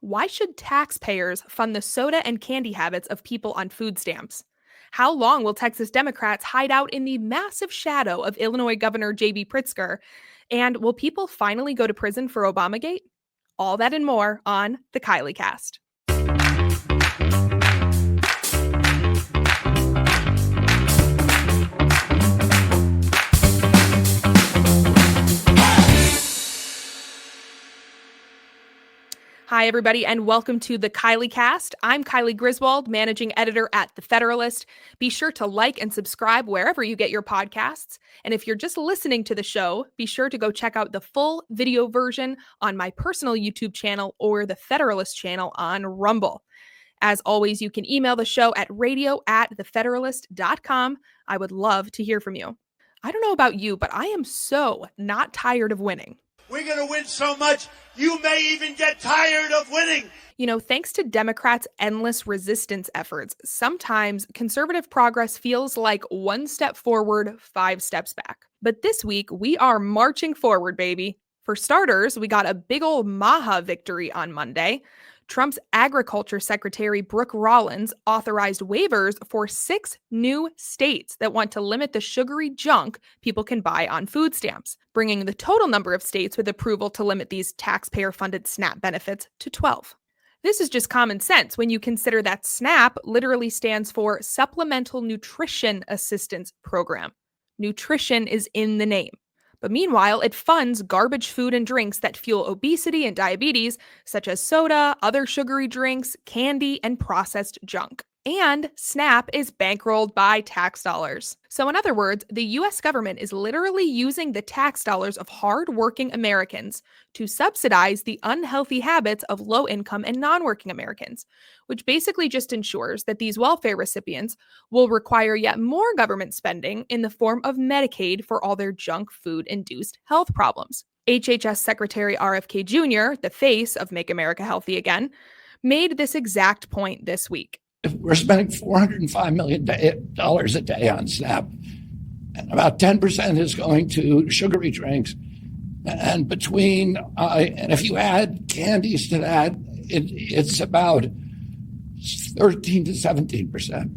Why should taxpayers fund the soda and candy habits of people on food stamps? How long will Texas Democrats hide out in the massive shadow of Illinois Governor J.B. Pritzker? And will people finally go to prison for Obamagate? All that and more on the Kylee Cast. Hi, everybody, and welcome to the Kylee Cast. I'm Kylee Griswold, managing editor at The Federalist. Be sure to like and subscribe wherever you get your podcasts. And if you're just listening to the show, be sure to go check out the full video version on my personal YouTube channel or the Federalist channel on Rumble. As always, you can email the show at radio@thefederalist.com. I would love to hear from you. I don't know about you, but I am so not tired of winning. We're going to win so much, you may even get tired of winning. You know, thanks to Democrats' endless resistance efforts, sometimes conservative progress feels like one step forward, 5 steps back. But this week, we are marching forward, baby. For starters, we got a big old Maha victory on Monday. Trump's Agriculture Secretary Brooke Rollins authorized waivers for 6 new states that want to limit the sugary junk people can buy on food stamps, bringing the total number of states with approval to limit these taxpayer-funded SNAP benefits to 12. This is just common sense when you consider that SNAP literally stands for Supplemental Nutrition Assistance Program. Nutrition is in the name. But meanwhile, it funds garbage food and drinks that fuel obesity and diabetes, such as soda, other sugary drinks, candy, and processed junk. And SNAP is bankrolled by tax dollars. So in other words, the US government is literally using the tax dollars of hard-working Americans to subsidize the unhealthy habits of low-income and non-working Americans, which basically just ensures that these welfare recipients will require yet more government spending in the form of Medicaid for all their junk food-induced health problems. HHS Secretary RFK Jr., the face of Make America Healthy Again, made this exact point this week. We're spending $405 million a day on SNAP, and about 10% is going to sugary drinks. And and if you add candies to that, it's about 13 to 17%.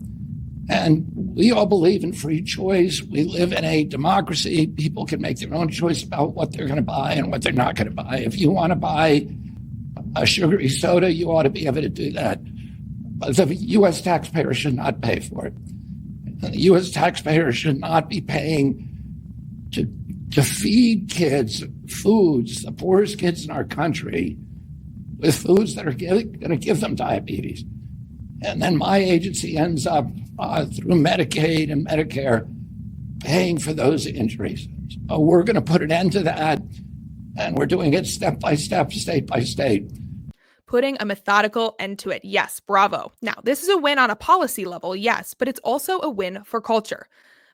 And we all believe in free choice. We live in a democracy. People can make their own choice about what they're going to buy and what they're not going to buy. If you want to buy a sugary soda, you ought to be able to do that. But the U.S. taxpayer should not pay for it. And the U.S. taxpayer should not be paying to feed kids foods, the poorest kids in our country, with foods that are going to give them diabetes. And then my agency ends up through Medicaid and Medicare paying for those injuries. So we're going to put an end to that, and we're doing it step by step, state by state. Putting a methodical end to it. Yes, bravo. Now, this is a win on a policy level, yes, but it's also a win for culture.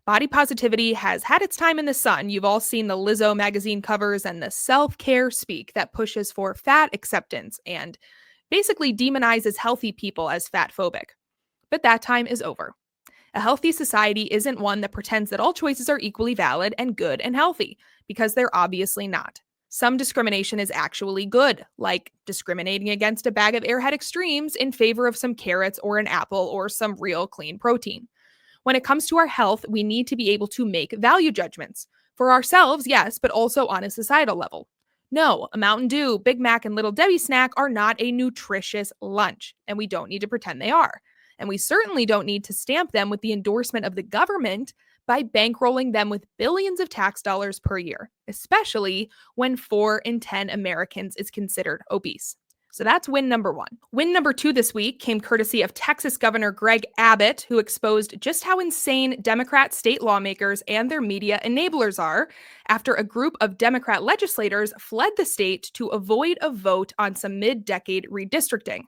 Body positivity has had its time in the sun. You've all seen the Lizzo magazine covers and the self-care speak that pushes for fat acceptance and basically demonizes healthy people as fat-phobic. But that time is over. A healthy society isn't one that pretends that all choices are equally valid and good and healthy, because they're obviously not. Some discrimination is actually good, like discriminating against a bag of Airhead Extremes in favor of some carrots or an apple or some real clean protein. When it comes to our health, we need to be able to make value judgments. For ourselves, yes, but also on a societal level. No, a Mountain Dew, Big Mac, and Little Debbie snack are not a nutritious lunch, and we don't need to pretend they are. And we certainly don't need to stamp them with the endorsement of the government by bankrolling them with billions of tax dollars per year, especially when 4 in 10 Americans is considered obese. So that's win number 1. Win number 2 this week came courtesy of Texas Governor Greg Abbott, who exposed just how insane Democrat state lawmakers and their media enablers are after a group of Democrat legislators fled the state to avoid a vote on some mid-decade redistricting.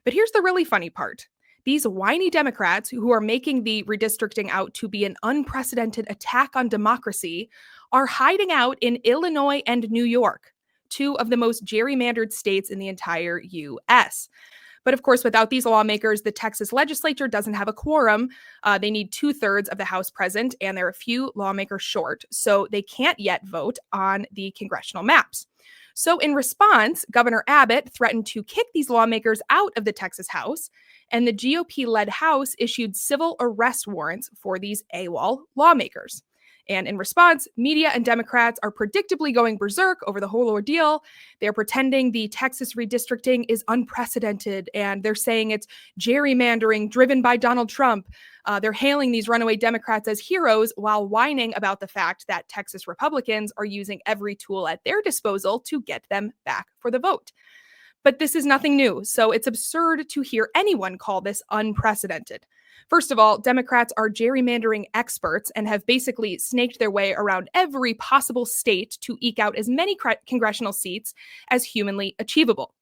But here's the really funny part. These whiny Democrats who are making the redistricting out to be an unprecedented attack on democracy are hiding out in Illinois and New York, 2 of the most gerrymandered states in the entire U.S. But of course, without these lawmakers, the Texas legislature doesn't have a quorum. They need 2/3 of the House present, and they're a few lawmakers short, so they can't yet vote on the congressional maps. So, in response, Governor Abbott threatened to kick these lawmakers out of the Texas House, and the GOP led House issued civil arrest warrants for these AWOL lawmakers. And in response, media and Democrats are predictably going berserk over the whole ordeal. They're pretending the Texas redistricting is unprecedented, and they're saying it's gerrymandering driven by Donald Trump. They're hailing these runaway Democrats as heroes while whining about the fact that Texas Republicans are using every tool at their disposal to get them back for the vote. But this is nothing new, so it's absurd to hear anyone call this unprecedented. First of all, Democrats are gerrymandering experts and have basically snaked their way around every possible state to eke out as many congressional seats as humanly achievable.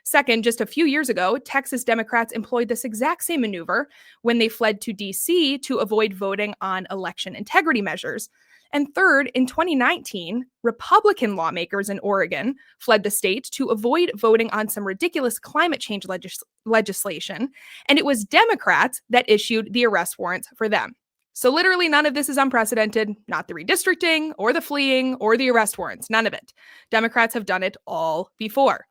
Second, just a few years ago, Texas Democrats employed this exact same maneuver when they fled to D.C. to avoid voting on election integrity measures. And third, in 2019, Republican lawmakers in Oregon fled the state to avoid voting on some ridiculous climate change legislation, and it was Democrats that issued the arrest warrants for them. So literally none of this is unprecedented, not the redistricting or the fleeing or the arrest warrants, none of it. Democrats have done it all before.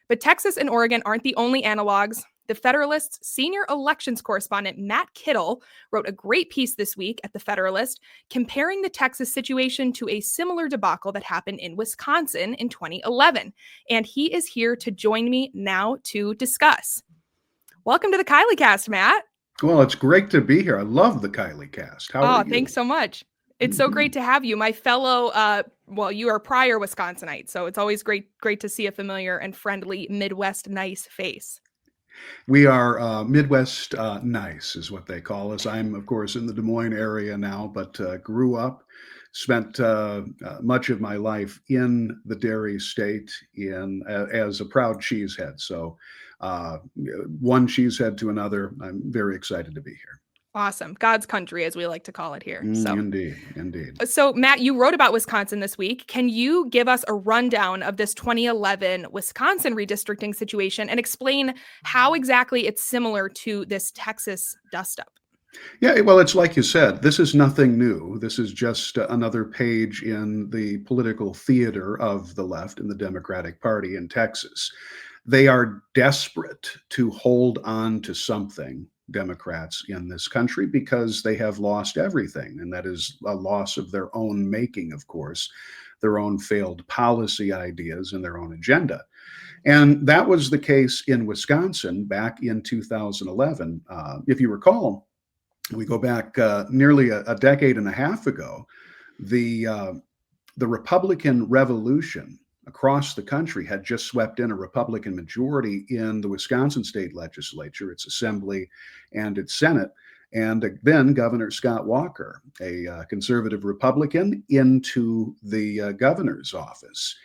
But Texas and Oregon aren't the only analogs. The Federalist's senior elections correspondent, Matt Kittle, wrote a great piece this week at the Federalist comparing the Texas situation to a similar debacle that happened in Wisconsin in 2011. And he is here to join me now to discuss. Welcome to the Kylee Cast, Matt. Well, it's great to be here. I love the Kylee Cast. How are you? Thanks so much. It's so great to have you. My fellow, you are prior Wisconsinite, so it's always great to see a familiar and friendly Midwest nice face. We are Midwest nice is what they call us. I'm, of course, in the Des Moines area now, but grew up, spent much of my life in the dairy state as a proud cheesehead. So one cheesehead to another, I'm very excited to be here. Awesome. God's country, as we like to call it here. Indeed. So, Matt, you wrote about Wisconsin this week. Can you give us a rundown of this 2011 Wisconsin redistricting situation and explain how exactly it's similar to this Texas dust-up? Yeah, well, it's like you said, this is nothing new. This is just another page in the political theater of the left and the Democratic Party in Texas. They are desperate to hold on to something, Democrats in this country, because they have lost everything. And that is a loss of their own making, of course, their own failed policy ideas and their own agenda. And that was the case in Wisconsin back in 2011. If you recall, we go back nearly a decade and a half ago, the Republican revolution across the country had just swept in a Republican majority in the Wisconsin state legislature, its assembly and its Senate. And then Governor Scott Walker, a conservative Republican, into the governor's office.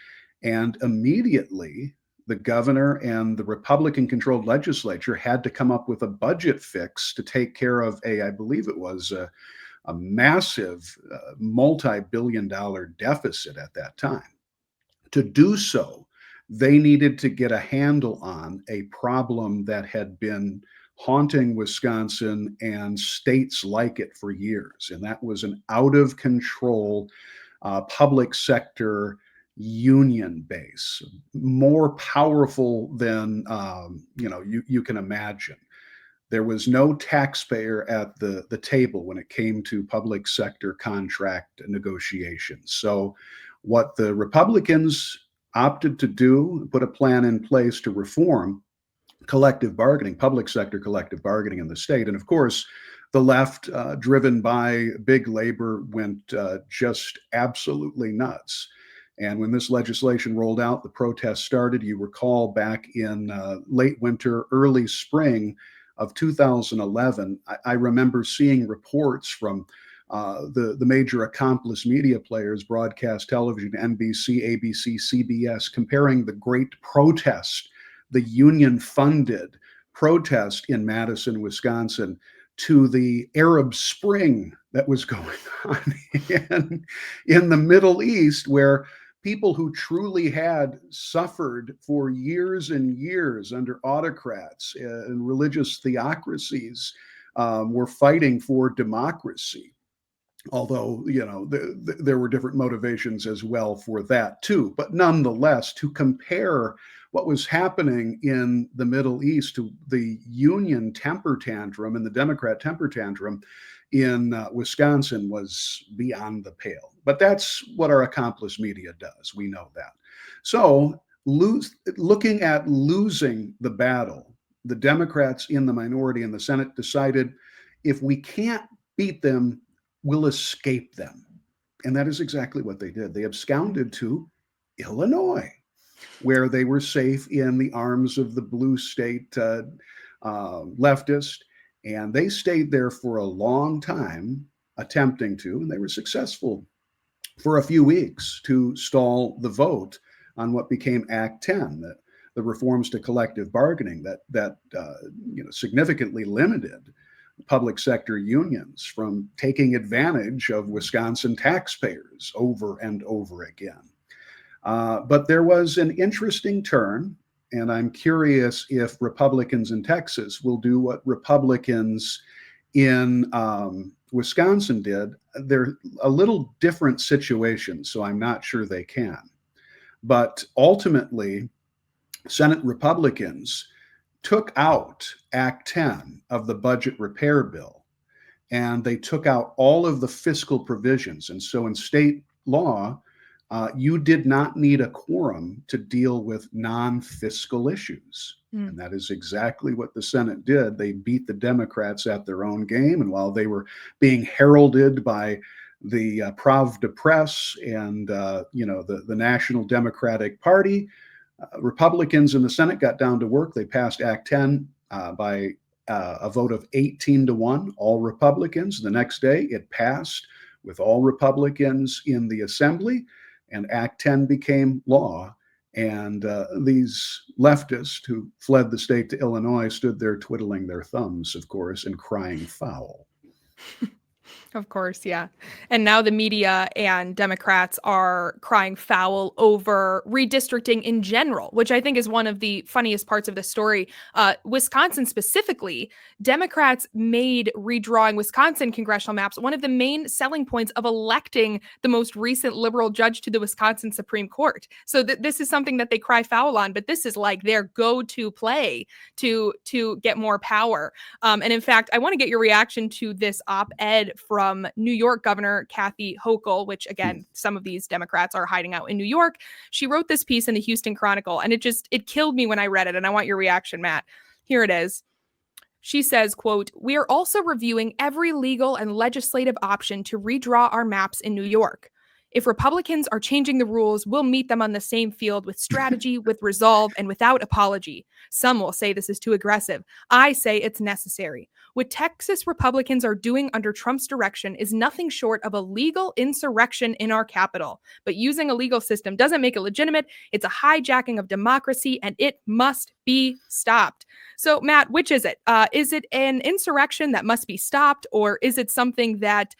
And immediately, the governor and the Republican-controlled legislature had to come up with a budget fix to take care of I believe it was a massive multi-billion-dollar deficit at that time. To do so, they needed to get a handle on a problem that had been haunting Wisconsin and states like it for years. And that was an out-of-control public sector union base, more powerful than you can imagine. There was no taxpayer at the table when it came to public sector contract negotiations. So what the Republicans opted to do, put a plan in place to reform collective bargaining, public sector collective bargaining in the state. And of course, the left, driven by big labor, went just absolutely nuts. And when this legislation rolled out, the protests started. You recall back in late winter, early spring of 2011, I remember seeing reports from the major accomplice media players, broadcast television, NBC, ABC, CBS, comparing the great protest, the union-funded protest in Madison, Wisconsin, to the Arab Spring that was going on in the Middle East, where people who truly had suffered for years and years under autocrats and religious theocracies were fighting for democracy. although, there were different motivations as well for that too. But nonetheless, to compare what was happening in the Middle East to the Union temper tantrum and the Democrat temper tantrum in Wisconsin was beyond the pale. But that's what our accomplice media does. We know that. So, looking at losing the battle, the Democrats in the minority in the Senate decided, if we can't beat them, we'll escape them. And that is exactly what they did. They absconded to Illinois, where they were safe in the arms of the blue state leftist. And they stayed there for a long time, attempting to, and they were successful for a few weeks to stall the vote on what became Act 10, the reforms to collective bargaining that significantly limited public sector unions from taking advantage of Wisconsin taxpayers over and over again. But there was an interesting turn, and I'm curious if Republicans in Texas will do what Republicans in Wisconsin did. They're a little different situations, so I'm not sure they can. But ultimately, Senate Republicans took out Act 10 of the budget repair bill, and they took out all of the fiscal provisions. And so in state law, you did not need a quorum to deal with non-fiscal issues. And that is exactly what the Senate did. They beat the Democrats at their own game. And while they were being heralded by the Prov de Press and the National Democratic Party, Republicans in the Senate got down to work. They passed Act 10 by a vote of 18-1, all Republicans. The next day, it passed with all Republicans in the Assembly, and Act 10 became law. And these leftists who fled the state to Illinois stood there twiddling their thumbs, of course, and crying foul. Of course, yeah. And now the media and Democrats are crying foul over redistricting in general, which I think is one of the funniest parts of the story. Wisconsin specifically, Democrats made redrawing Wisconsin congressional maps one of the main selling points of electing the most recent liberal judge to the Wisconsin Supreme Court. So this is something that they cry foul on, but this is like their go-to play to get more power. And in fact, I want to get your reaction to this op-ed from New York Governor Kathy Hochul, which again, some of these Democrats are hiding out in New York. She wrote this piece in the Houston Chronicle, and it killed me when I read it. And I want your reaction, Matt. Here it is. She says, quote, "We are also reviewing every legal and legislative option to redraw our maps in New York. If Republicans are changing the rules, we'll meet them on the same field with strategy, with resolve, and without apology. Some will say this is too aggressive. I say it's necessary. What Texas Republicans are doing under Trump's direction is nothing short of a legal insurrection in our capital. But using a legal system doesn't make it legitimate. It's a hijacking of democracy, and it must be stopped." So, Matt, which is it? Is it an insurrection that must be stopped, or is it something that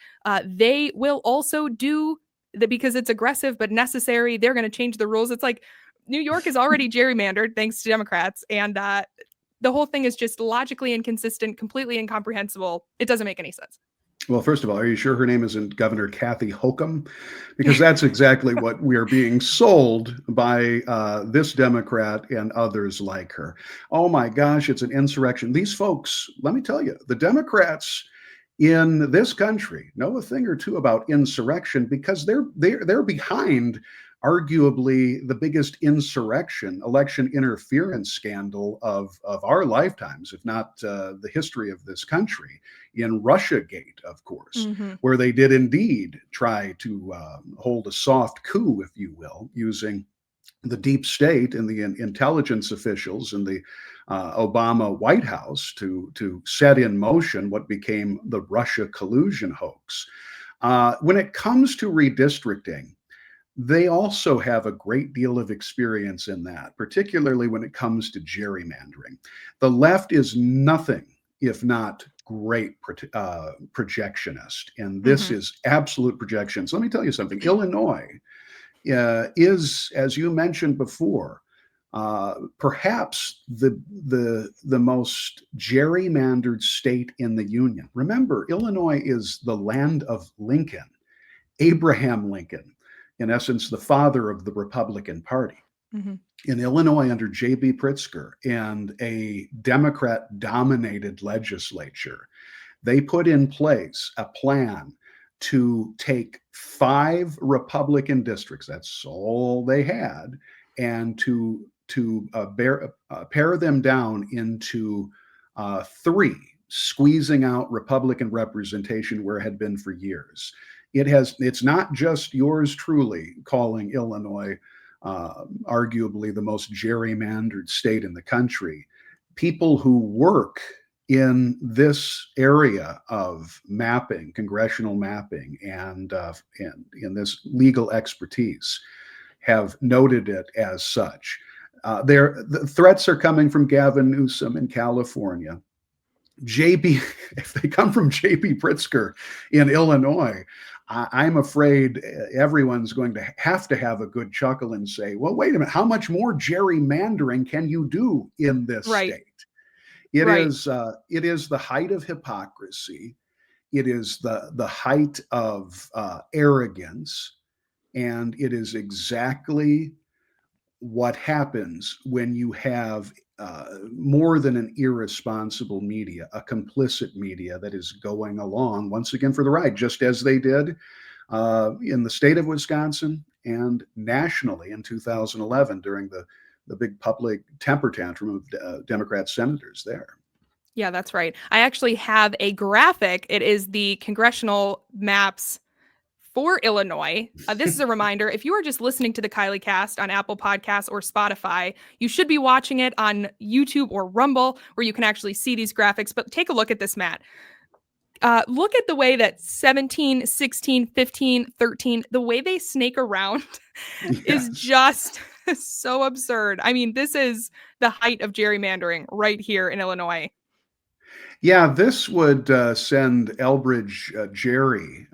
they will also do because it's aggressive but necessary? They're going to change the rules. It's like New York is already gerrymandered thanks to Democrats, and the whole thing is just logically inconsistent, completely incomprehensible. It doesn't make any sense. Well, first of all, are you sure her name isn't Governor Kathy Hochul? Because that's exactly what we are being sold by this Democrat and others like her. Oh my gosh, it's an insurrection. These folks, let me tell you, the Democrats in this country know a thing or two about insurrection, because they're behind arguably the biggest election interference scandal of our lifetimes, if not the history of this country, in Russiagate, of course, where they did indeed try to hold a soft coup, if you will, using the deep state and the intelligence officials in the Obama White House to set in motion what became the Russia collusion hoax. When it comes to redistricting, they also have a great deal of experience in that, particularly when it comes to gerrymandering. The left is nothing if not great projectionist, and this is absolute projection. So let me tell you something. Illinois is, as you mentioned before, perhaps the most gerrymandered state in the Union. Remember, Illinois is the land of Lincoln, Abraham Lincoln, in essence, the father of the Republican Party. Mm-hmm. In Illinois, under J.B. Pritzker and a Democrat-dominated legislature, they put in place a plan to take 5 Republican districts, that's all they had, and to pare them down into 3, squeezing out Republican representation where it had been for years. It's not just yours truly calling Illinois arguably the most gerrymandered state in the country. People who work in this area of mapping, congressional mapping, and in this legal expertise have noted it as such. The threats are coming from Gavin Newsom in California. If they come from J.B. Pritzker in Illinois, I'm afraid everyone's going to have a good chuckle and say, well, wait a minute, how much more gerrymandering can you do in this state? It is the height of hypocrisy. It is the height of arrogance. And it is exactly what happens when you have more than an irresponsible media, a complicit media that is going along once again for the ride, just as they did in the state of Wisconsin and nationally in 2011 during the big public temper tantrum of Democrat senators there. Yeah, that's right. I actually have a graphic. It is the congressional maps for Illinois. This is a reminder. If you are just listening to the Kylee Cast on Apple Podcasts or Spotify, you should be watching it on YouTube or Rumble, where you can actually see these graphics. But take a look at this, Matt. Look at the way that 17, 16, 15, 13, the way they snake around is just so absurd. I mean, this is the height of gerrymandering right here in Illinois. Yeah, this would send Elbridge Gerry,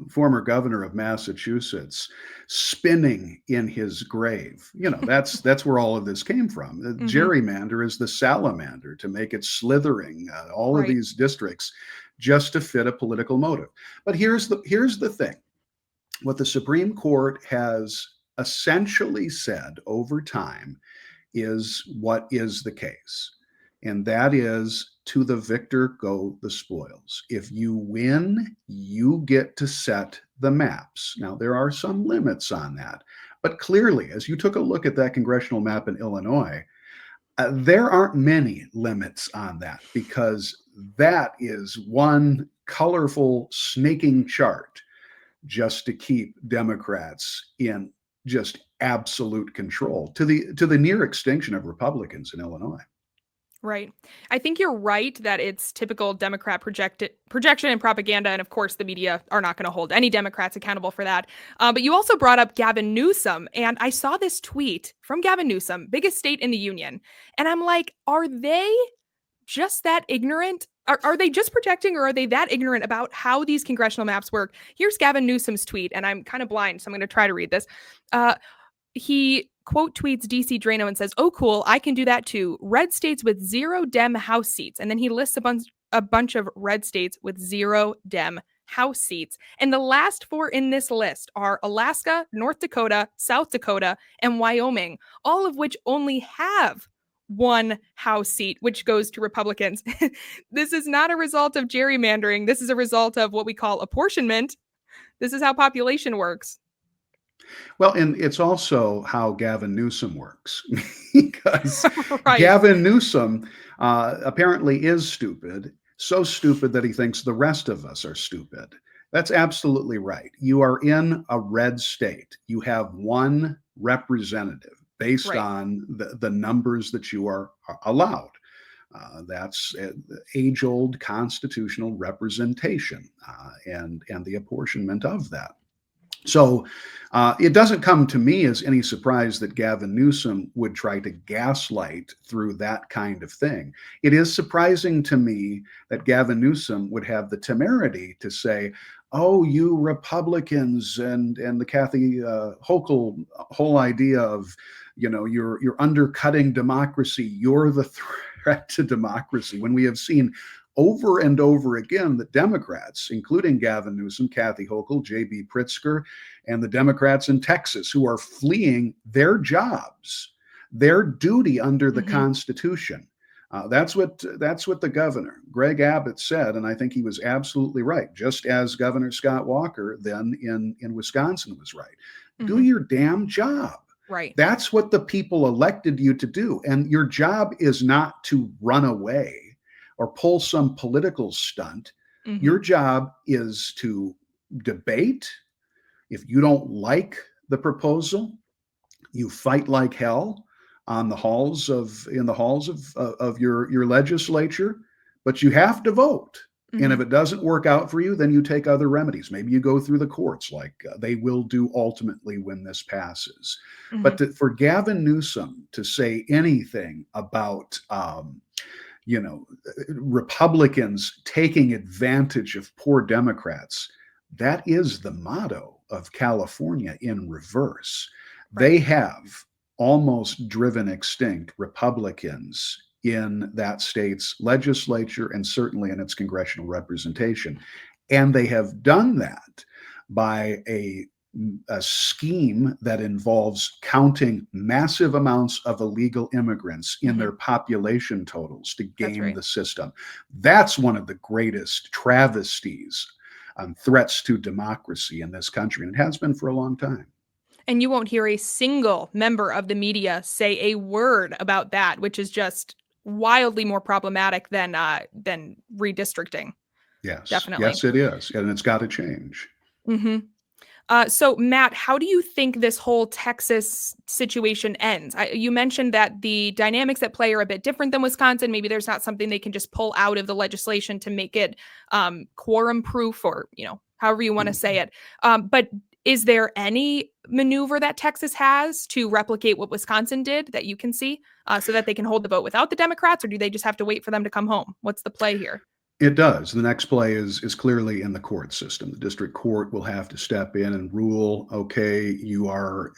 former governor of Massachusetts, spinning in his grave. You know, that's where all of this came from. The gerrymander is the salamander to make it slithering all of these districts just to fit a political motive. But here's the thing. What the Supreme Court has essentially said over time is what is the case. And that is, to the victor go the spoils. If you win, you get to set the maps. Now, there are some limits on that. But clearly, as you took a look at that congressional map in Illinois, there aren't many limits on that, because that is one colorful snaking chart just to keep Democrats in just absolute control to the near extinction of Republicans in Illinois. Right. I think you're right that it's typical Democrat projection and propaganda. And of course, the media are not going to hold any Democrats accountable for that. But you also brought up Gavin Newsom. And I saw this tweet from Gavin Newsom, biggest state in the union. And I'm like, are they just that ignorant? Are they just projecting, or are they that ignorant about how these congressional maps work? Here's Gavin Newsom's tweet, and I'm kind of blind, so I'm going to try to read this. He quote tweets DC Drano and says, "Oh, cool, I can do that too. Red states with 0 Dem House seats." And then he lists a bunch of red states with 0 Dem House seats. And the last 4 in this list are Alaska, North Dakota, South Dakota, and Wyoming, all of which only have 1 House seat, which goes to Republicans. This is not a result of gerrymandering. This is a result of what we call apportionment. This is how population works. Well, and it's also how Gavin Newsom works, because Gavin Newsom apparently is stupid, so stupid that he thinks the rest of us are stupid. That's absolutely right. You are in a red state. You have 1 representative based on the numbers that you are allowed. That's age-old constitutional representation and the apportionment of that. So it doesn't come to me as any surprise that Gavin Newsom would try to gaslight through that kind of thing. It is surprising to me that Gavin Newsom would have the temerity to say, "Oh, you Republicans," and the Kathy Hochul whole idea of, you're undercutting democracy. You're the threat to democracy. When we have seen over and over again that Democrats, including Gavin Newsom, Kathy Hochul, J.B. Pritzker, and the Democrats in Texas, who are fleeing their jobs, their duty under the Constitution. That's what the governor, Greg Abbott, said, and I think he was absolutely right, just as Governor Scott Walker then in Wisconsin was right. Do your damn job. Right. That's what the people elected you to do. And your job is not to run away or pull some political stunt. Your job is to debate. If you don't like the proposal, you fight like hell in the halls of your legislature, but you have to vote. And if it doesn't work out for you, then you take other remedies. Maybe you go through the courts, like they will do ultimately when this passes. But for Gavin Newsom to say anything about Republicans taking advantage of poor Democrats, that is the motto of California in reverse. Right. They have almost driven extinct Republicans in that state's legislature and certainly in its congressional representation. And they have done that by a scheme that involves counting massive amounts of illegal immigrants in their population totals to game the system. That's one of the greatest travesties and threats to democracy in this country, and it has been for a long time. And you won't hear a single member of the media say a word about that, which is just wildly more problematic than redistricting. Yes, definitely. Yes, it is, and it's got to change. So, Matt, how do you think this whole Texas situation ends? You mentioned that the dynamics at play are a bit different than Wisconsin. Maybe there's not something they can just pull out of the legislation to make it quorum proof, or however you want to say it. But is there any maneuver that Texas has to replicate what Wisconsin did that you can see, so that they can hold the vote without the Democrats, or do they just have to wait for them to come home? What's the play here? It does. The next play is clearly in the court system. The district court will have to step in and rule, okay, you are,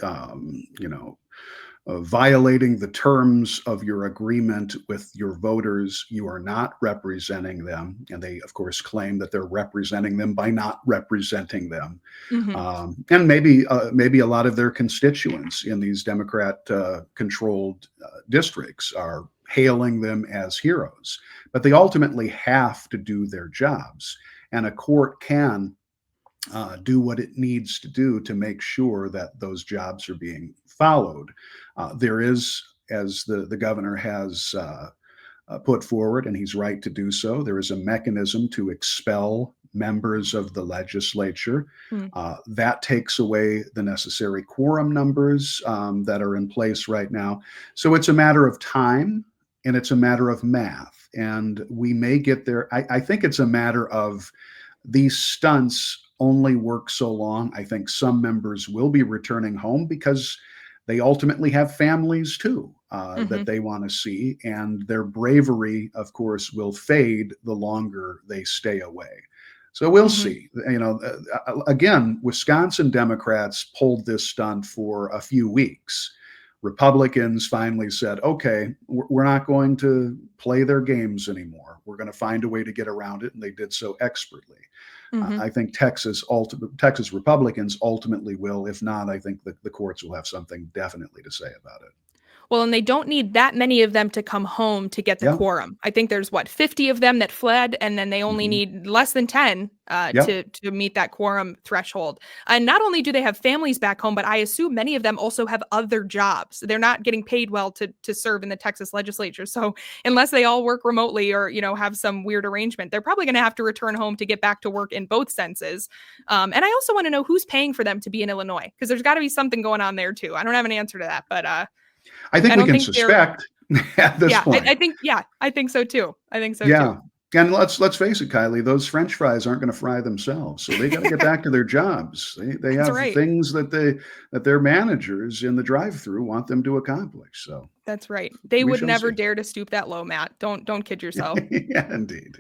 violating the terms of your agreement with your voters. You are not representing them. And they, of course, claim that they're representing them by not representing them. And maybe a lot of their constituents in these Democrat-controlled districts are hailing them as heroes, but they ultimately have to do their jobs. And a court can do what it needs to do to make sure that those jobs are being followed. There is, as the governor has put forward, and he's right to do so, there is a mechanism to expel members of the legislature. That takes away the necessary quorum numbers that are in place right now. So it's a matter of time. And it's a matter of math, and we may get there. I think it's a matter of these stunts only work so long. I think some members will be returning home because they ultimately have families too that they want to see, and their bravery, of course, will fade the longer they stay away. So we'll see. Again, Wisconsin Democrats pulled this stunt for a few weeks. Republicans finally said, okay, we're not going to play their games anymore. We're going to find a way to get around it. And they did so expertly. I think Texas Republicans ultimately will. If not, I think the courts will have something definitely to say about it. Well, and they don't need that many of them to come home to get the quorum. I think there's 50 of them that fled, and then they only need less than 10 to meet that quorum threshold. And not only do they have families back home, but I assume many of them also have other jobs. They're not getting paid well to serve in the Texas legislature. So unless they all work remotely or, have some weird arrangement, they're probably going to have to return home to get back to work in both senses. And I also want to know who's paying for them to be in Illinois, because there's got to be something going on there too. I don't have an answer to that, but I think we can suspect at this point. I think so too. Yeah. And let's face it, Kylie, those French fries aren't going to fry themselves. So they got to get back to their jobs. They That's have right. things that their managers in the drive-through want them to accomplish. So That's right. They we would shall never see. dare to stoop that low, Matt. Don't kid yourself. Yeah, indeed.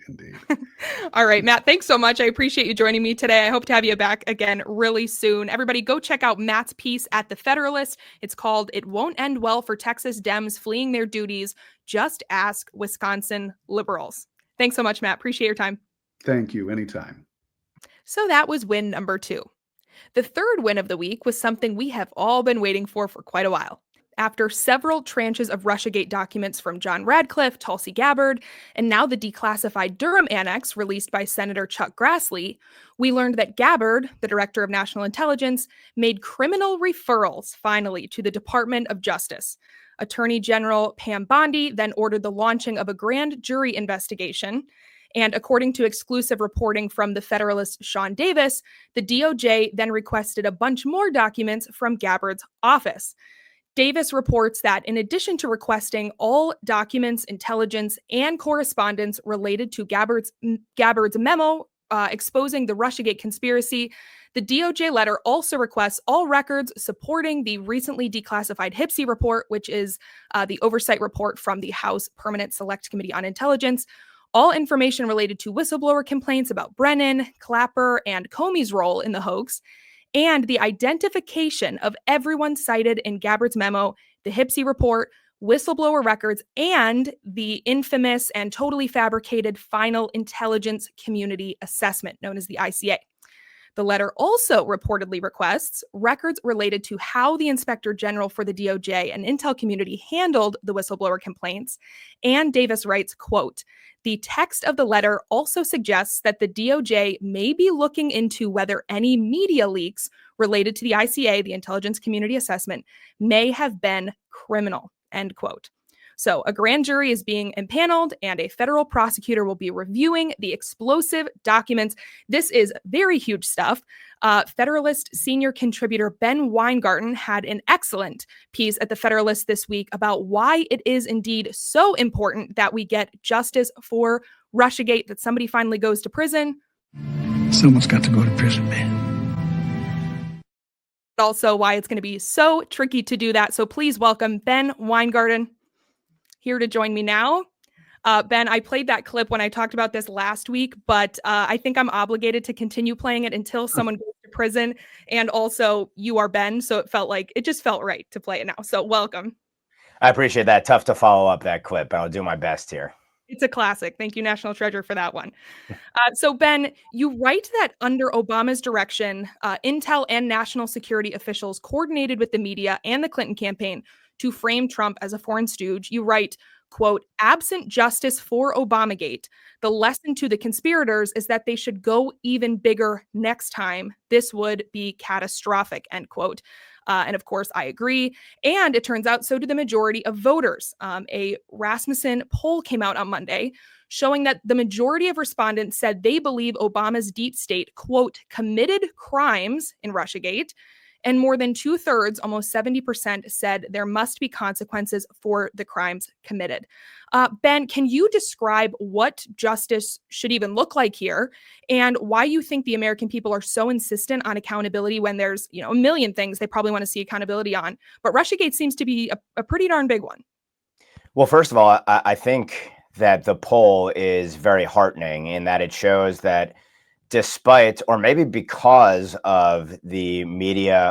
All right, Matt, thanks so much. I appreciate you joining me today. I hope to have you back again really soon. Everybody, go check out Matt's piece at the Federalist. It's called "It Won't End Well for Texas Dems Fleeing Their Duties. Just Ask Wisconsin Liberals." Thanks so much, Matt. Appreciate your time. Thank you. Anytime. So that was win number 2. The third win of the week was something we have all been waiting for quite a while. After several tranches of Russiagate documents from John Radcliffe, Tulsi Gabbard, and now the declassified Durham Annex released by Senator Chuck Grassley, we learned that Gabbard, the Director of National Intelligence, made criminal referrals, finally, to the Department of Justice. Attorney General Pam Bondi then ordered the launching of a grand jury investigation. And according to exclusive reporting from the Federalist Sean Davis, the DOJ then requested a bunch more documents from Gabbard's office. Davis reports that in addition to requesting all documents, intelligence, and correspondence related to Gabbard's memo exposing the Russiagate conspiracy, the DOJ letter also requests all records supporting the recently declassified HPSCI report, which is the oversight report from the House Permanent Select Committee on Intelligence, all information related to whistleblower complaints about Brennan, Clapper, and Comey's role in the hoax, and the identification of everyone cited in Gabbard's memo, the HPSCI report, whistleblower records, and the infamous and totally fabricated Final Intelligence Community Assessment, known as the ICA. The letter also reportedly requests records related to how the Inspector General for the DOJ and Intel community handled the whistleblower complaints. And Davis writes, quote, "The text of the letter also suggests that the DOJ may be looking into whether any media leaks related to the ICA, the Intelligence Community Assessment, may have been criminal," end quote. So a grand jury is being impaneled and a federal prosecutor will be reviewing the explosive documents. This is very huge stuff. Federalist senior contributor Ben Weingarten had an excellent piece at the Federalist this week about why it is indeed so important that we get justice for Russiagate, that somebody finally goes to prison. Someone's got to go to prison, man. Also why it's going to be so tricky to do that. So please welcome Ben Weingarten here to join me now. Ben, I played that clip when I talked about this last week, but I think I'm obligated to continue playing it until someone goes to prison. And also, you are Ben, so it just felt right to play it now. So welcome. I appreciate that. Tough to follow up that clip, but I'll do my best here. It's a classic. Thank you, National Treasure, for that one. So, Ben, you write that under Obama's direction, Intel and national security officials coordinated with the media and the Clinton campaign to frame Trump as a foreign stooge. You write, quote, "Absent justice for Obamagate, the lesson to the conspirators is that they should go even bigger next time. This would be catastrophic," end quote. And of course, I agree. And it turns out so do the majority of voters. A Rasmussen poll came out on Monday showing that the majority of respondents said they believe Obama's deep state, quote, "committed crimes" in Russiagate. And more than 2/3, almost 70%, said there must be consequences for the crimes committed. Ben, can you describe what justice should even look like here and why you think the American people are so insistent on accountability when there's, a million things they probably want to see accountability on? But Russiagate seems to be a pretty darn big one. Well, first of all, I think that the poll is very heartening in that it shows that despite, or maybe because of the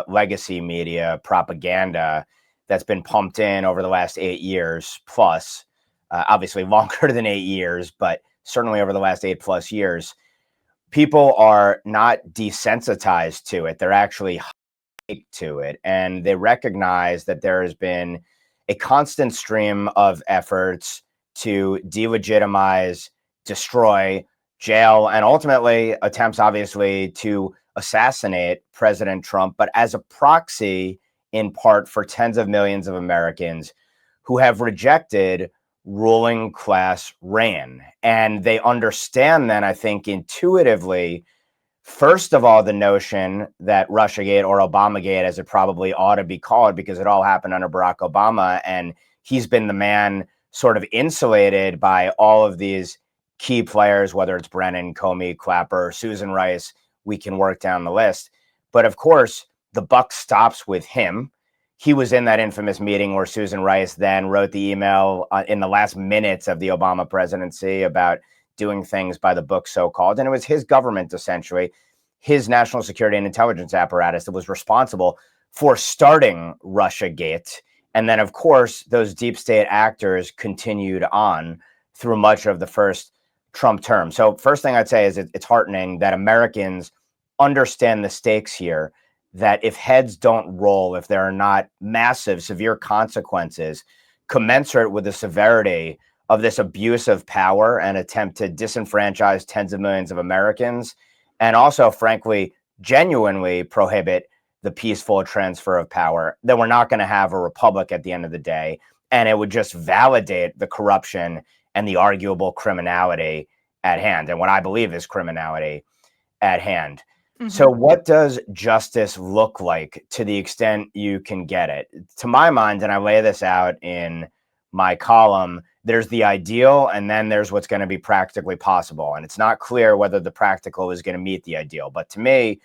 legacy media propaganda that's been pumped in over the last 8 years plus, obviously longer than 8 years, but certainly over the last 8+ years, people are not desensitized to it. They're actually hyped to it. And they recognize that there has been a constant stream of efforts to delegitimize, destroy, jail, and ultimately attempts, obviously, to assassinate President Trump, but as a proxy, in part, for tens of millions of Americans who have rejected ruling class reign. And they understand then, I think, intuitively, first of all, the notion that Russiagate, or Obamagate, as it probably ought to be called, because it all happened under Barack Obama, and he's been the man sort of insulated by all of these key players, whether it's Brennan, Comey, Clapper, Susan Rice. We can work down the list. But of course, the buck stops with him. He was in that infamous meeting where Susan Rice then wrote the email in the last minutes of the Obama presidency about doing things by the book, so-called. And it was his government, essentially, his national security and intelligence apparatus that was responsible for starting Russiagate. And then, of course, those deep state actors continued on through much of the first Trump term. So first thing I'd say is it's heartening that Americans understand the stakes here, that if heads don't roll, if there are not massive, severe consequences commensurate with the severity of this abuse of power and attempt to disenfranchise tens of millions of Americans, and also, frankly, genuinely prohibit the peaceful transfer of power, then we're not going to have a republic at the end of the day. And it would just validate the corruption and the arguable criminality at hand, and what I believe is criminality at hand. Mm-hmm. So what does justice look like to the extent you can get it? To my mind, and I lay this out in my column, there's the ideal, and then there's what's going to be practically possible. And it's not clear whether the practical is going to meet the ideal. But to me,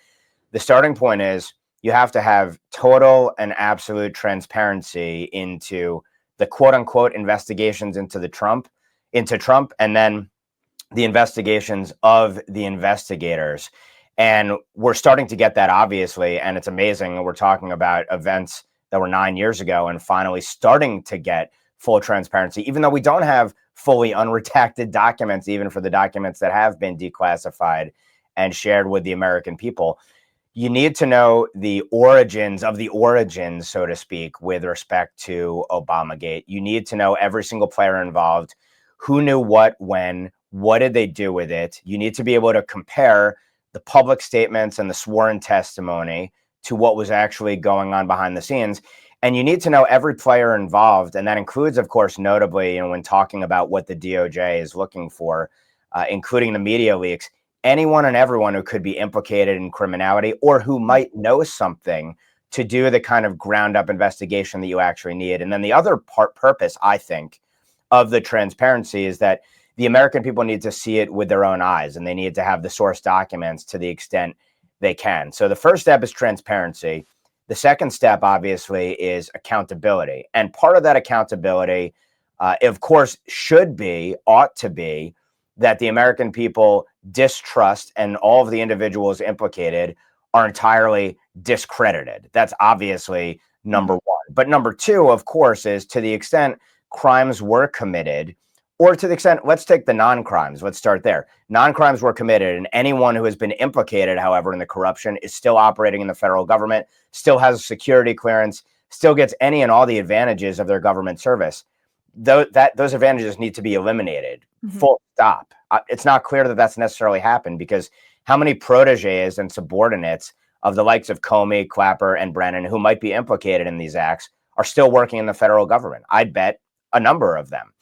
the starting point is you have to have total and absolute transparency into the quote unquote investigations into Trump, and then the investigations of the investigators. And we're starting to get that, obviously, and it's amazing. We're talking about events that were 9 years ago and finally starting to get full transparency, even though we don't have fully unredacted documents, even for the documents that have been declassified and shared with the American people. You need to know the origins of the origins, so to speak, with respect to Obamagate. You need to know every single player involved, who knew what, when, what did they do with it. You need to be able to compare the public statements and the sworn testimony to what was actually going on behind the scenes. And you need to know every player involved. And that includes, of course, notably, when talking about what the DOJ is looking for, including the media leaks, anyone and everyone who could be implicated in criminality or who might know something to do the kind of ground up investigation that you actually need. And then the other purpose, I think, of the transparency is that the American people need to see it with their own eyes, and they need to have the source documents to the extent they can. So the first step is transparency. The second step, obviously, is accountability. And part of that accountability, of course, ought to be, that the American people distrust and all of the individuals implicated are entirely discredited. That's obviously number one. But number two, of course, is to the extent crimes were committed, or to the extent, let's take the non-crimes. Let's start there. Non-crimes were committed, and anyone who has been implicated, however, in the corruption is still operating in the federal government, still has a security clearance, still gets any and all the advantages of their government service. Those advantages need to be eliminated. Mm-hmm. Full stop. It's not clear that that's necessarily happened, because how many proteges and subordinates of the likes of Comey, Clapper, and Brennan, who might be implicated in these acts, are still working in the federal government? I'd bet a number of them.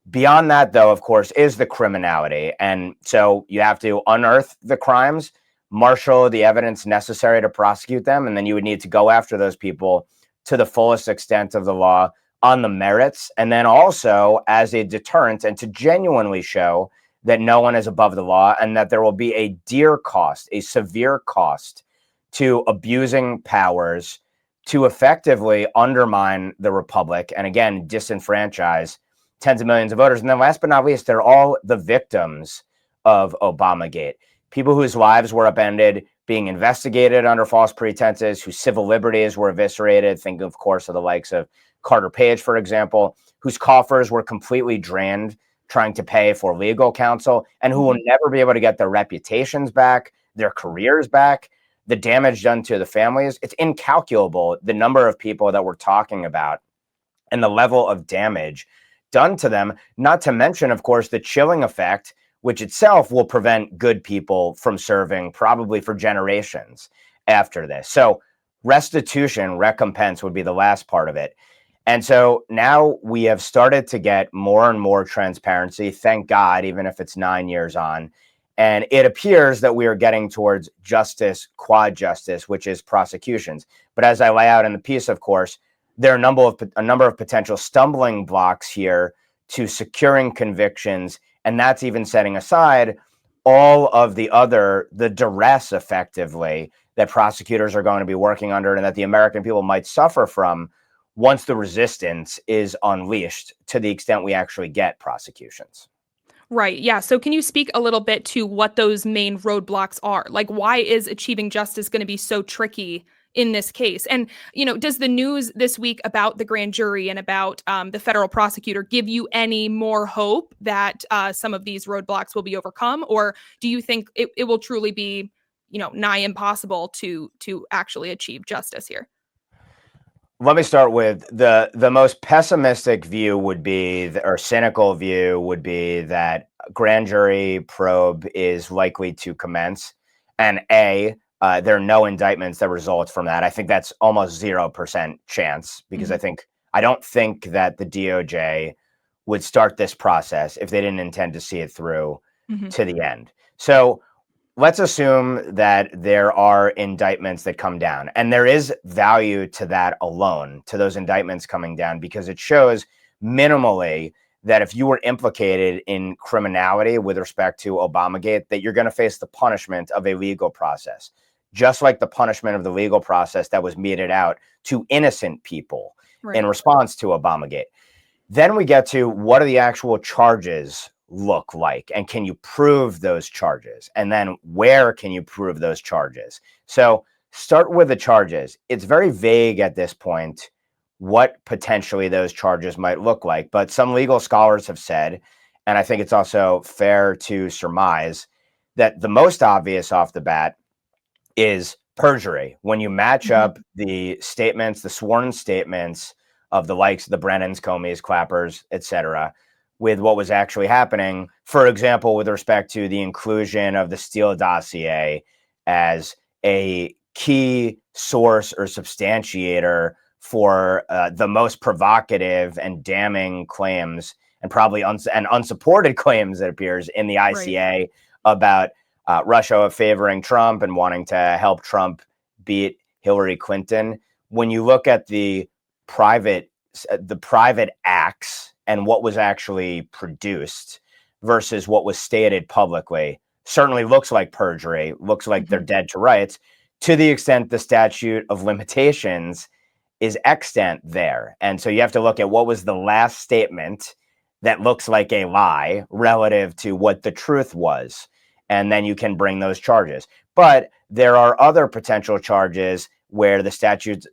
Beyond that, though, of course, is the criminality. And so you have to unearth the crimes, marshal the evidence necessary to prosecute them, and then you would need to go after those people to the fullest extent of the law on the merits, and then also as a deterrent, and to genuinely show that no one is above the law, and that there will be a dear cost, a severe cost to abusing powers to effectively undermine the republic and, again, disenfranchise tens of millions of voters. And then last but not least, they're all the victims of Obamagate. People whose lives were upended, being investigated under false pretenses, whose civil liberties were eviscerated. Think, of course, of the likes of Carter Page, for example, whose coffers were completely drained trying to pay for legal counsel, and who will never be able to get their reputations back, their careers back, the damage done to the families. It's incalculable, the number of people that we're talking about and the level of damage done to them, not to mention, of course, the chilling effect, which itself will prevent good people from serving probably for generations after this. So restitution, recompense would be the last part of it. And so now we have started to get more and more transparency, thank God, even if it's 9 years on. And it appears that we are getting towards justice, quad justice, which is prosecutions. But as I lay out in the piece, of course, there are a number of potential stumbling blocks here to securing convictions. And that's even setting aside all of the duress effectively that prosecutors are going to be working under and that the American people might suffer from once the resistance is unleashed to the extent we actually get prosecutions. Right. Yeah. So can you speak a little bit to what those main roadblocks are? Like, why is achieving justice going to be so tricky in this case? And, does the news this week about the grand jury and about the federal prosecutor give you any more hope that some of these roadblocks will be overcome? Or do you think it will truly be, nigh impossible to actually achieve justice here? Let me start with the most pessimistic view would be, or cynical view would be, that grand jury probe is likely to commence, and there are no indictments that result from that. I think that's almost 0% chance, because I don't think that the DOJ would start this process if they didn't intend to see it through to the end. So let's assume that there are indictments that come down, and there is value to that alone, to those indictments coming down, because it shows minimally that if you were implicated in criminality with respect to Obamagate, that you're going to face the punishment of a legal process, just like the punishment of the legal process that was meted out to innocent people in response to Obamagate. Then we get to, what are the actual charges look like, and can you prove those charges, and then where can you prove those charges? So start with the charges. It's very vague at this point what potentially those charges might look like, but some legal scholars have said, and I think it's also fair to surmise, that the most obvious off the bat is perjury. When you match up the statements, the sworn statements of the likes of the Brennans, Comeys, Clappers, etc., with what was actually happening, for example, with respect to the inclusion of the Steele dossier as a key source or substantiator for the most provocative and damning claims, and probably unsupported claims, it appears, in the ICA about Russia favoring Trump and wanting to help Trump beat Hillary Clinton. When you look at the private acts and what was actually produced versus what was stated publicly, certainly looks like perjury, looks like they're dead to rights, to the extent the statute of limitations is extant there. And so you have to look at what was the last statement that looks like a lie relative to what the truth was, and then you can bring those charges. But there are other potential charges where the statute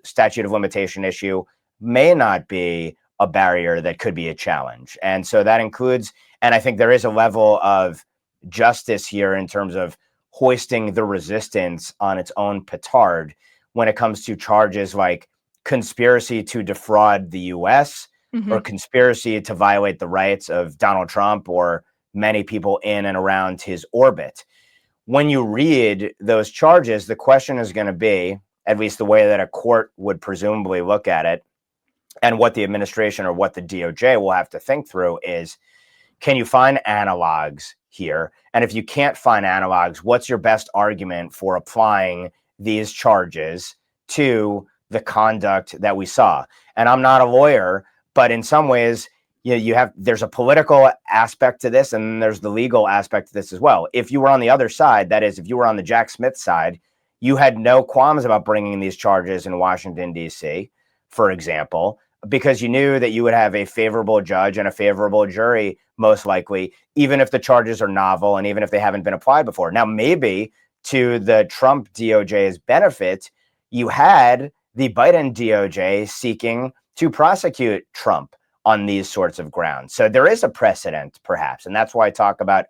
of limitation issue may not be a barrier that could be a challenge. And so that includes, and I think there is a level of justice here in terms of hoisting the resistance on its own petard when it comes to charges like conspiracy to defraud the US or conspiracy to violate the rights of Donald Trump or many people in and around his orbit. When you read those charges, the question is going to be, at least the way that a court would presumably look at it, and what the administration or what the DOJ will have to think through is, can you find analogs here? And if you can't find analogs, what's your best argument for applying these charges to the conduct that we saw? And I'm not a lawyer, but in some ways, there's a political aspect to this, and there's the legal aspect to this as well. If you were on the other side, that is, if you were on the Jack Smith side, you had no qualms about bringing these charges in Washington, D.C., for example, because you knew that you would have a favorable judge and a favorable jury, most likely, even if the charges are novel and even if they haven't been applied before. Now, maybe to the Trump DOJ's benefit, you had the Biden DOJ seeking to prosecute Trump on these sorts of grounds. So there is a precedent, perhaps, and that's why I talk about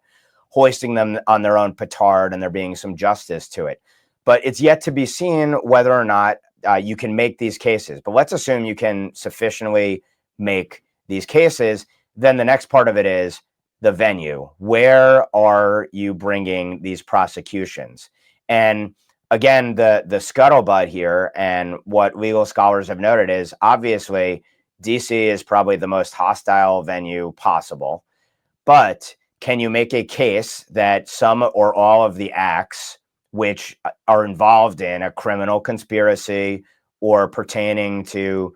hoisting them on their own petard and there being some justice to it. But it's yet to be seen whether or not you can make these cases. But let's assume you can sufficiently make these cases. Then the next part of it is the venue. Where are you bringing these prosecutions? And again, the scuttlebutt here and what legal scholars have noted is, obviously, DC is probably the most hostile venue possible. But can you make a case that some or all of the acts which are involved in a criminal conspiracy or pertaining to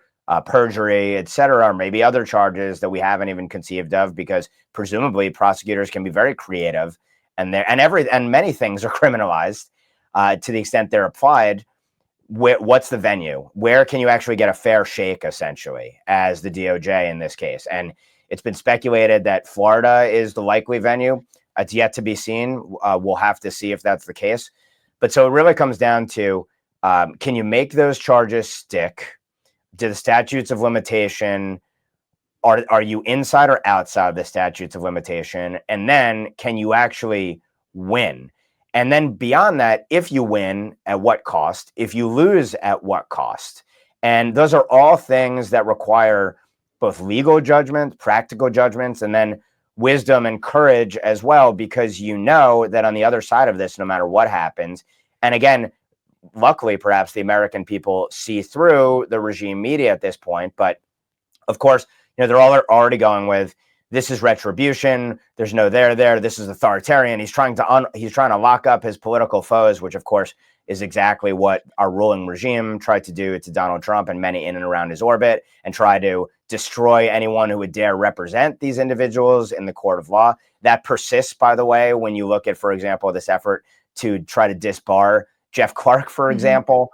perjury, et cetera, or maybe other charges that we haven't even conceived of, because presumably prosecutors can be very creative, and many things are criminalized to the extent they're applied. What's the venue? Where can you actually get a fair shake, essentially, as the DOJ in this case? And it's been speculated that Florida is the likely venue. It's yet to be seen. We'll have to see if that's the case. But so it really comes down to, can you make those charges stick? Do the statutes of limitation, are you inside or outside the statutes of limitation? And then can you actually win? And then beyond that, if you win, at what cost? If you lose, at what cost? And those are all things that require both legal judgment, practical judgments, and then wisdom and courage as well, because you know that on the other side of this, no matter what happens, and again, luckily, perhaps the American people see through the regime media at this point, but of course, they're all already going with, this is retribution. There's no there. This is authoritarian. He's trying to lock up his political foes, which of course is exactly what our ruling regime tried to do to Donald Trump and many in and around his orbit, and try to destroy anyone who would dare represent these individuals in the court of law. That persists, by the way, when you look at, for example, this effort to try to disbar Jeff Clark, for example.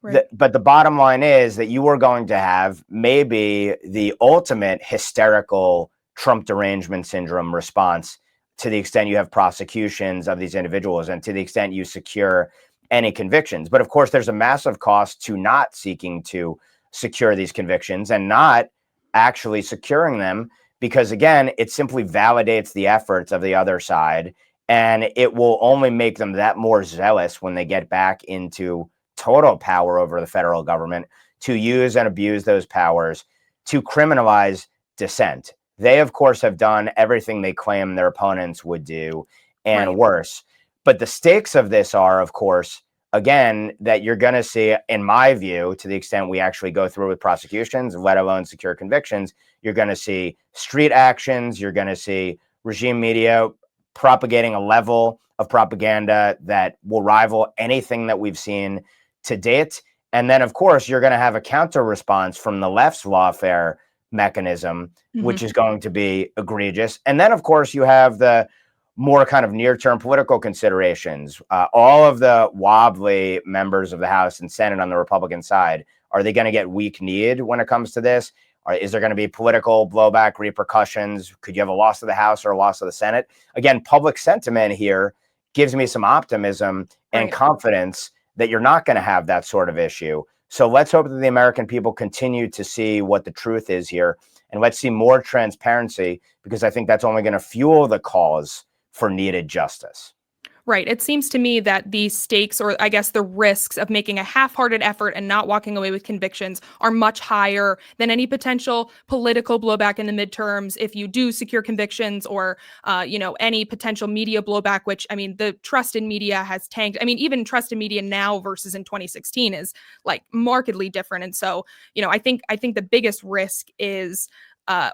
Right. But the bottom line is that you are going to have maybe the ultimate hysterical Trump derangement syndrome response, to the extent you have prosecutions of these individuals and to the extent you secure any convictions. But of course, there's a massive cost to not seeking to secure these convictions and not actually securing them, because again, it simply validates the efforts of the other side, and it will only make them that more zealous when they get back into total power over the federal government to use and abuse those powers to criminalize dissent. They, of course, have done everything they claim their opponents would do and worse. But the stakes of this are, of course, again, that you're going to see, in my view, to the extent we actually go through with prosecutions, let alone secure convictions, you're going to see street actions. You're going to see regime media propagating a level of propaganda that will rival anything that we've seen to date. And then, of course, you're going to have a counter response from the left's lawfare mechanism, which is going to be egregious. And then, of course, you have the more kind of near-term political considerations. All of the wobbly members of the House and Senate on the Republican side, are they going to get weak-kneed when it comes to this? Or is there going to be political blowback, repercussions? Could you have a loss of the House or a loss of the Senate? Again, public sentiment here gives me some optimism and confidence that you're not going to have that sort of issue. So let's hope that the American people continue to see what the truth is here, and let's see more transparency, because I think that's only going to fuel the cause for needed justice. Right. It seems to me that the stakes, or I guess the risks of making a half-hearted effort and not walking away with convictions, are much higher than any potential political blowback in the midterms if you do secure convictions, or, any potential media blowback, which, I mean, the trust in media has tanked. I mean, even trust in media now versus in 2016 is like markedly different. And so, I think the biggest risk is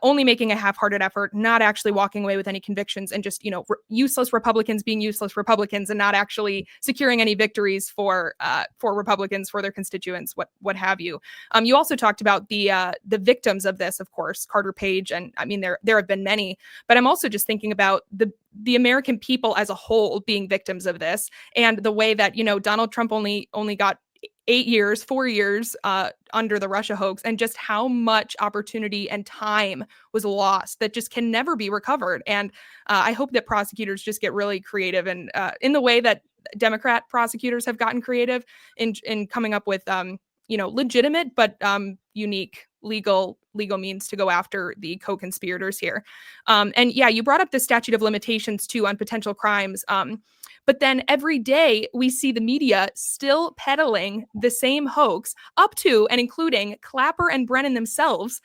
only making a half-hearted effort, not actually walking away with any convictions, and just, useless Republicans being useless Republicans and not actually securing any victories for Republicans, for their constituents, what have you. You also talked about the victims of this, of course, Carter Page, and I mean, there have been many, but I'm also just thinking about the American people as a whole being victims of this, and the way that, Donald Trump only got 4 years under the Russia hoax, and just how much opportunity and time was lost that just can never be recovered. And I hope that prosecutors just get really creative, and in the way that Democrat prosecutors have gotten creative in coming up with legitimate but unique legal means to go after the co-conspirators here. And yeah, you brought up the statute of limitations too on potential crimes. But then every day we see the media still peddling the same hoax, up to and including Clapper and Brennan themselves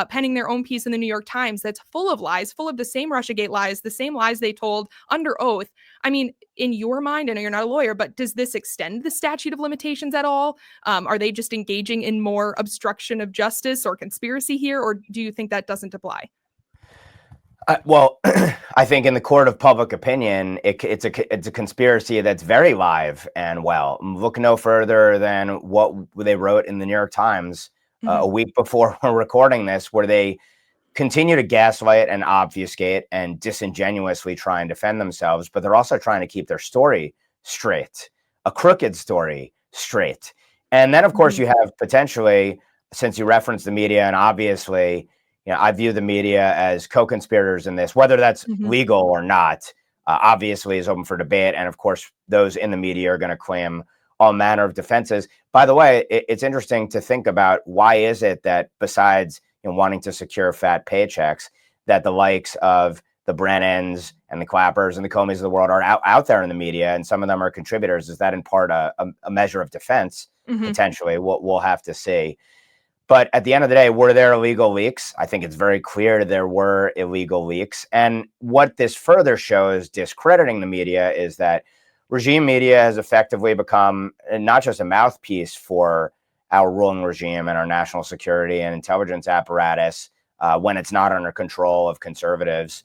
penning their own piece in the New York Times that's full of lies, full of the same Russiagate lies, the same lies they told under oath. I mean, in your mind, I know you're not a lawyer, but does this extend the statute of limitations at all? Are they just engaging in more obstruction of justice or conspiracy here, or do you think that doesn't apply? Well, I think in the court of public opinion, it's a conspiracy that's very live and well. Look no further than what they wrote in the New York Times a week before we're recording this, where they continue to gaslight and obfuscate and disingenuously try and defend themselves, but they're also trying to keep their story straight, a crooked story straight. And then, of course, you have potentially, since you referenced the media, and obviously, I view the media as co-conspirators in this, whether that's legal or not, obviously is open for debate. And of course, those in the media are going to claim all manner of defenses. By the way, it's interesting to think about, why is it that besides wanting to secure fat paychecks, that the likes of the Brennans and the Clappers and the Comeys of the world are out there in the media, and some of them are contributors? Is that in part a measure of defense? Potentially, we'll have to see. But at the end of the day, were there illegal leaks? I think it's very clear there were illegal leaks. And what this further shows, discrediting the media, is that regime media has effectively become not just a mouthpiece for our ruling regime and our national security and intelligence apparatus when it's not under control of conservatives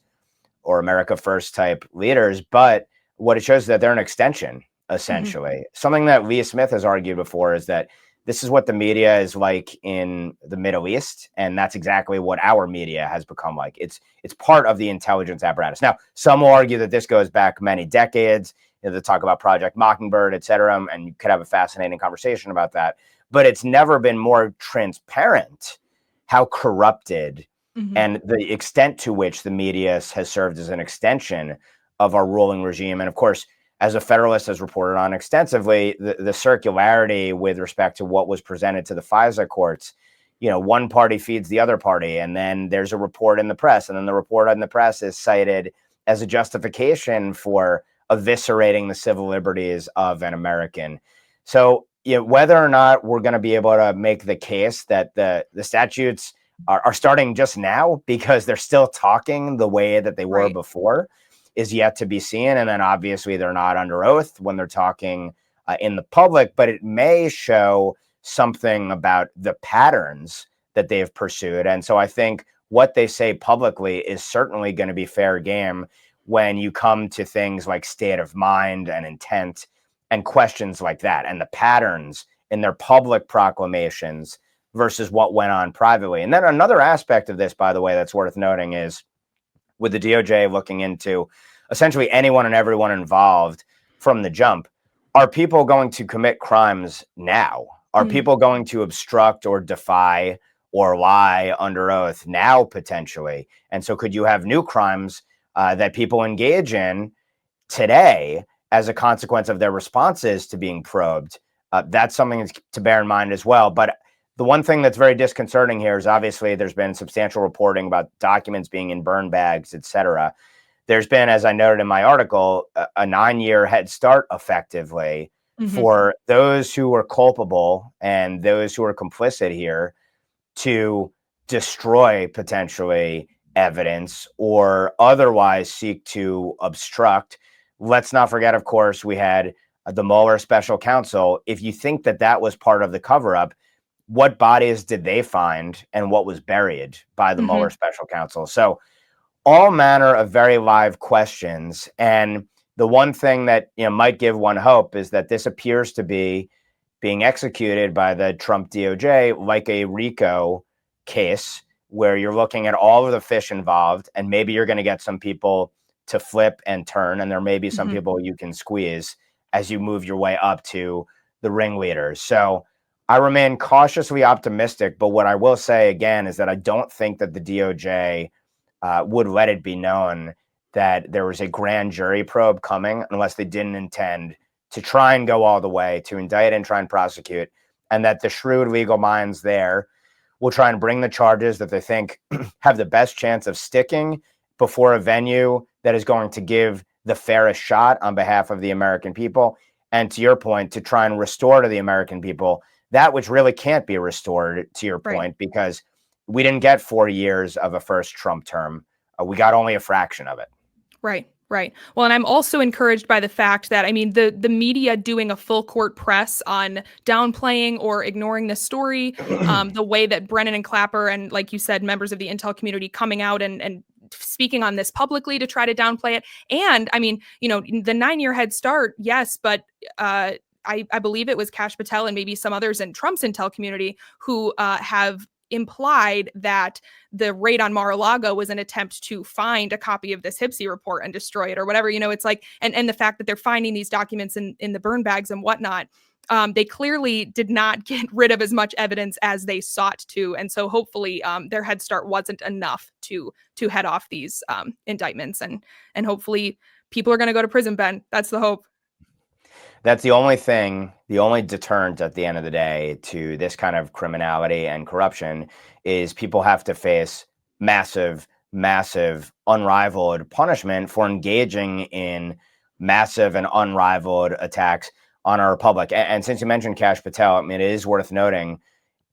or America First type leaders, but what it shows is that they're an extension, essentially. Something that Leah Smith has argued before is that this is what the media is like in the Middle East, and that's exactly what our media has become like. It's part of the intelligence apparatus. Now, some will argue that this goes back many decades. They talk about Project Mockingbird, et cetera, and you could have a fascinating conversation about that. But it's never been more transparent how corrupted and the extent to which the media has served as an extension of our ruling regime. And of course, as a Federalist has reported on extensively, the circularity with respect to what was presented to the FISA courts, one party feeds the other party, and then there's a report in the press, and then the report in the press is cited as a justification for eviscerating the civil liberties of an American. So whether or not we're going to be able to make the case that the statutes are starting just now because they're still talking the way that they were before is yet to be seen. And then obviously they're not under oath when they're talking in the public, but it may show something about the patterns that they've pursued. And so I think what they say publicly is certainly going to be fair game when you come to things like state of mind and intent and questions like that, and the patterns in their public proclamations versus what went on privately. And then another aspect of this, by the way, that's worth noting is with the DOJ looking into essentially anyone and everyone involved from the jump. Are people going to commit crimes now? Are people going to obstruct or defy or lie under oath now, potentially? And so could you have new crimes that people engage in today as a consequence of their responses to being probed? That's something to bear in mind as well. But the one thing that's very disconcerting here is obviously there's been substantial reporting about documents being in burn bags, et cetera. There's been, as I noted in my article, a 9-year head start effectively for those who were culpable and those who are complicit here to destroy potentially evidence or otherwise seek to obstruct. Let's not forget, of course, we had the Mueller special counsel. If you think that that was part of the cover-up, what bodies did they find and what was buried by the Mueller special counsel? So all manner of very live questions. And the one thing that might give one hope is that this appears to be being executed by the Trump DOJ like a RICO case, where you're looking at all of the fish involved, and maybe you're going to get some people to flip and turn, and there may be some people you can squeeze as you move your way up to the ringleaders. So I remain cautiously optimistic, but what I will say again is that I don't think that the DOJ would let it be known that there was a grand jury probe coming unless they didn't intend to try and go all the way to indict and try and prosecute, and that the shrewd legal minds there will try and bring the charges that they think have the best chance of sticking before a venue that is going to give the fairest shot on behalf of the American people. And to your point, to try and restore to the American people that which really can't be restored, to your point, because we didn't get 4 years of a first Trump term. We got only a fraction of it. Right. Well, and I'm also encouraged by the fact that, the media doing a full court press on downplaying or ignoring the story, the way that Brennan and Clapper and, like you said, members of the intel community coming out and speaking on this publicly to try to downplay it. And the 9-year head start, yes, but I believe it was Kash Patel and maybe some others in Trump's intel community who have implied that the raid on Mar-a-Lago was an attempt to find a copy of this Hipsey report and destroy it or whatever. It's like, and the fact that they're finding these documents in the burn bags and whatnot, they clearly did not get rid of as much evidence as they sought to. And so hopefully their head start wasn't enough to head off these indictments. And hopefully people are going to go to prison, Ben. That's the hope. That's the only thing, the only deterrent at the end of the day to this kind of criminality and corruption is people have to face massive, unrivaled punishment for engaging in massive and unrivaled attacks on our republic. And since you mentioned Kash Patel, I mean, it is worth noting,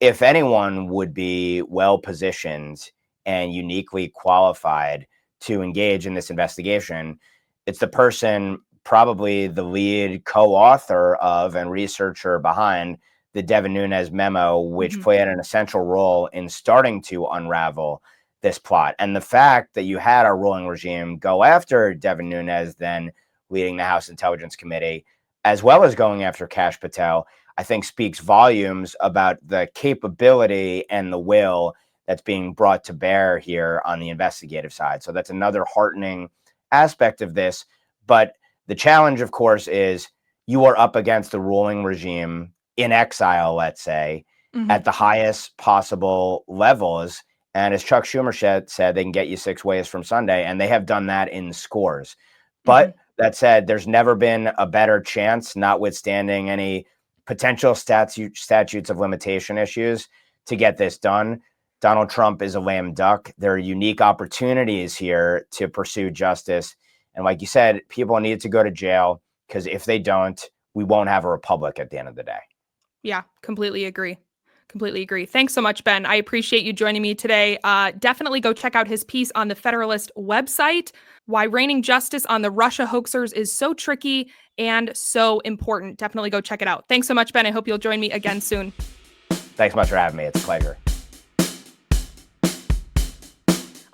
if anyone would be well positioned and uniquely qualified to engage in this investigation, it's the person probably the lead co-author of and researcher behind the Devin Nunes memo, which played an essential role in starting to unravel this plot. And the fact that you had our ruling regime go after Devin Nunes, then leading the House Intelligence Committee, as well as going after Kash Patel, I think speaks volumes about the capability and the will that's being brought to bear here on the investigative side. So that's another heartening aspect of this. But the challenge, of course, is you are up against the ruling regime in exile, let's say, at the highest possible levels. And as Chuck Schumer said, they can get you 6 ways from Sunday, and they have done that in scores. But that said, there's never been a better chance, notwithstanding any potential statutes of limitation issues, to get this done. Donald Trump is a lame duck. There are unique opportunities here to pursue justice. And like you said, people need to go to jail, because if they don't, we won't have a republic at the end of the day. Yeah, completely agree. Thanks so much, Ben. I appreciate you joining me today. Definitely go check out his piece on the Federalist website, Why Reigning Justice on the Russia Hoaxers is So Tricky and So Important. Definitely go check it out. Thanks so much, Ben. I hope you'll join me again soon. Thanks much for having me. It's a pleasure.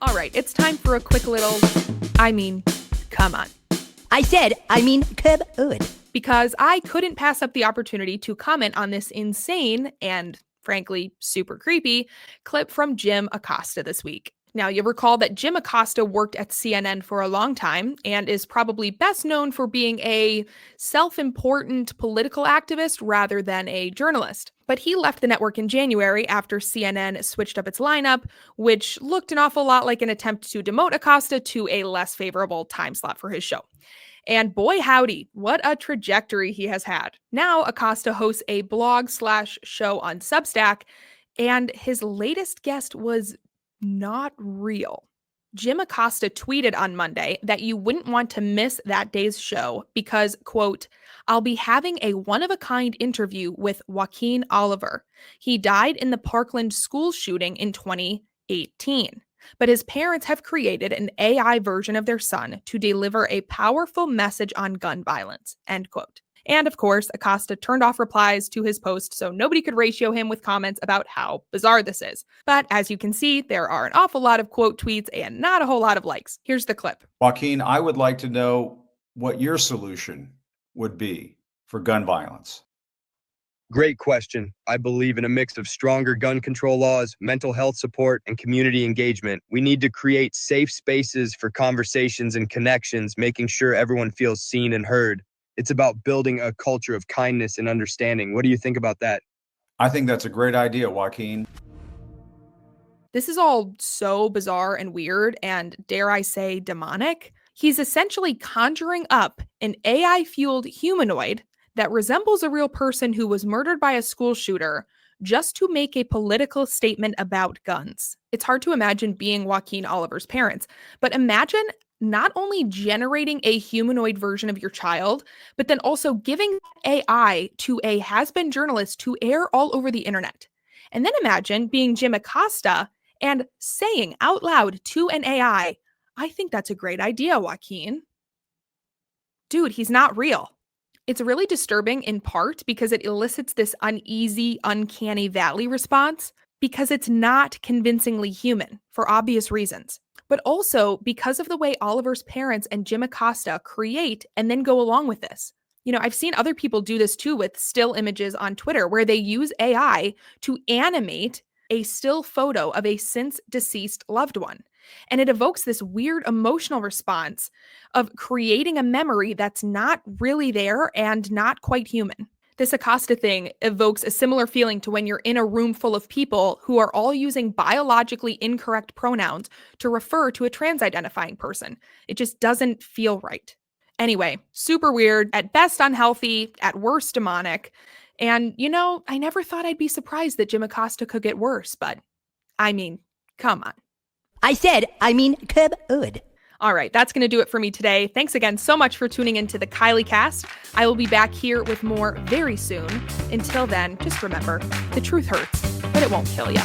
All right, it's time for a quick little, come on. I said, come on. Because I couldn't pass up the opportunity to comment on this insane and, frankly, super creepy clip from Jim Acosta this week. Now, you recall that Jim Acosta worked at CNN for a long time and is probably best known for being a self-important political activist rather than a journalist. But he left the network in January after CNN switched up its lineup, which looked an awful lot like an attempt to demote Acosta to a less favorable time slot for his show. And boy, howdy, what a trajectory he has had. Now, Acosta hosts a blog/show on Substack, and his latest guest was not real. Jim Acosta tweeted on Monday that you wouldn't want to miss that day's show because, quote, I'll be having a one-of-a-kind interview with Joaquin Oliver. He died in the Parkland school shooting in 2018. But his parents have created an AI version of their son to deliver a powerful message on gun violence, end quote. And of course, Acosta turned off replies to his post so nobody could ratio him with comments about how bizarre this is. But as you can see, there are an awful lot of quote tweets and not a whole lot of likes. Here's the clip. Joaquin, I would like to know what your solution would be for gun violence. Great question. I believe in a mix of stronger gun control laws, mental health support, and community engagement. We need to create safe spaces for conversations and connections, making sure everyone feels seen and heard. It's about building a culture of kindness and understanding. What do you think about that? I think that's a great idea, Joaquin. This is all so bizarre and weird and, dare I say, demonic. He's essentially conjuring up an AI-fueled humanoid that resembles a real person who was murdered by a school shooter just to make a political statement about guns. It's hard to imagine being Joaquin Oliver's parents, but imagine not only generating a humanoid version of your child, but then also giving AI to a has-been journalist to air all over the internet. And then imagine being Jim Acosta and saying out loud to an AI, I think that's a great idea, Joaquin. Dude, he's not real. It's really disturbing in part because it elicits this uneasy, uncanny valley response because it's not convincingly human for obvious reasons, but also because of the way Oliver's parents and Jim Acosta create and then go along with this. I've seen other people do this too with still images on Twitter where they use AI to animate a still photo of a since deceased loved one. And it evokes this weird emotional response of creating a memory that's not really there and not quite human. This Acosta thing evokes a similar feeling to when you're in a room full of people who are all using biologically incorrect pronouns to refer to a trans-identifying person. It just doesn't feel right. Anyway, super weird, at best unhealthy, at worst demonic. And, I never thought I'd be surprised that Jim Acosta could get worse, but come on. Good. All right, that's going to do it for me today. Thanks again so much for tuning into the Kylee Cast. I will be back here with more very soon. Until then, just remember, the truth hurts, but it won't kill you.